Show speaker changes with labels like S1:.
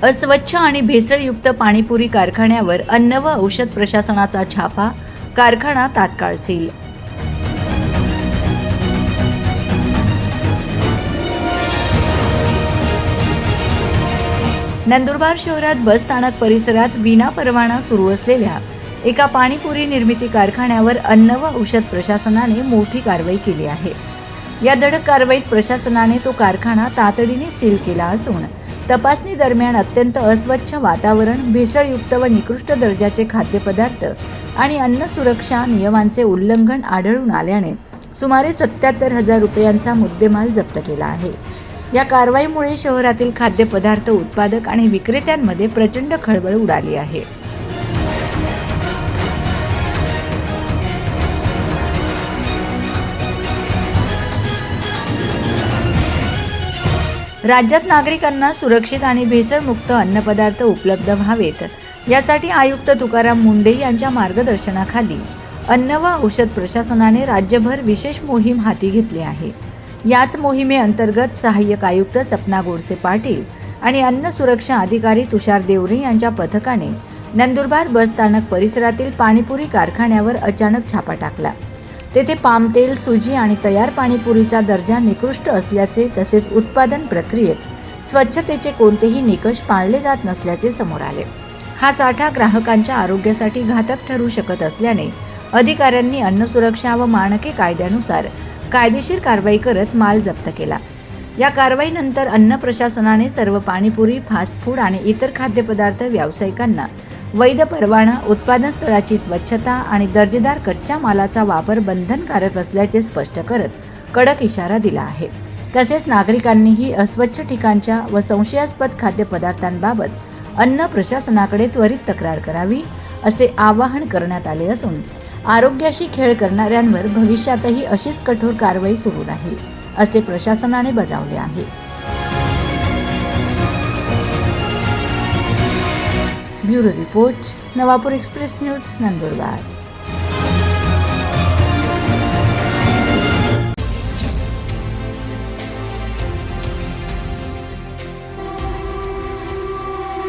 S1: अस्वच्छ आणि भेसळयुक्त पाणीपुरी कारखान्यावर अन्न व औषध प्रशासनाचा छापा, कारखाना तात्काळ सील. नंदुरबार शहरात बस स्थानक परिसरात विना परवाना सुरू असलेल्या एका पाणीपुरी निर्मिती कारखान्यावर अन्न व औषध प्रशासनाने मोठी कारवाई केली आहे. या धडक कारवाईत प्रशासनाने तो कारखाना तातडीने सील केला असून तपासणी दरम्यान अत्यंत अस्वच्छ वातावरण, भेसळयुक्त व निकृष्ट दर्जाचे खाद्यपदार्थ आणि अन्न सुरक्षा नियमांचे उल्लंघन आढळून आल्याने सुमारे 77,000 रुपयांचा मुद्देमाल जप्त केला आहे. या कारवाईमुळे शहरातील खाद्यपदार्थ उत्पादक आणि विक्रेत्यांमध्ये प्रचंड खळबळ उडाली आहे. राज्यात नागरिकांना सुरक्षित आणि भेसळमुक्त अन्नपदार्थ उपलब्ध व्हावेत यासाठी आयुक्त तुकाराम मुंढे यांच्या मार्गदर्शनाखाली अन्न व औषध प्रशासनाने राज्यभर विशेष मोहीम हाती घेतली आहे. याच मोहिमेअंतर्गत सहाय्यक आयुक्त सपना गोडसे पाटील आणि अन्न सुरक्षा अधिकारी तुषार देवरे यांच्या पथकाने नंदुरबार बस स्थानक परिसरातील पाणीपुरी कारखान्यावर अचानक छापा टाकला. तेथे पाम तेल, सुजी आणि तयार पाणीपुरीचा दर्जा निकृष्ट असल्याचे तसेच उत्पादन प्रक्रियेत स्वच्छतेचे कोणतेही निकष पाळले जात नसल्याचे समोर आले. हा साठा ग्राहकांच्या आरोग्यासाठी घातक ठरू शकत असल्याने अधिकाऱ्यांनी अन्न सुरक्षा व मानके कायद्यानुसार कायदेशीर कारवाई करत माल जप्त केला. या कारवाईनंतर अन्न प्रशासनाने सर्व पाणीपुरी, फास्ट फूड आणि इतर खाद्यपदार्थ व्यावसायिकांना वैध परवाना, उत्पादन स्थळाची स्वच्छता आणि दर्जेदार कच्च्या मालाचा वापर बंधनकारक असल्याचे स्पष्ट करत कडक इशारा दिला आहे. तसेच नागरिकांनीही अस्वच्छ ठिकाणच्या व संशयास्पद खाद्यपदार्थांबाबत अन्न प्रशासनाकडे त्वरित तक्रार करावी असे आवाहन करण्यात आले असून आरोग्याशी खेळ करणाऱ्यांवर भविष्यातही अशीच कठोर कारवाई सुरू राहील असे प्रशासनाने बजावले आहे. Bureau report, Navapur express news, Nandurbar.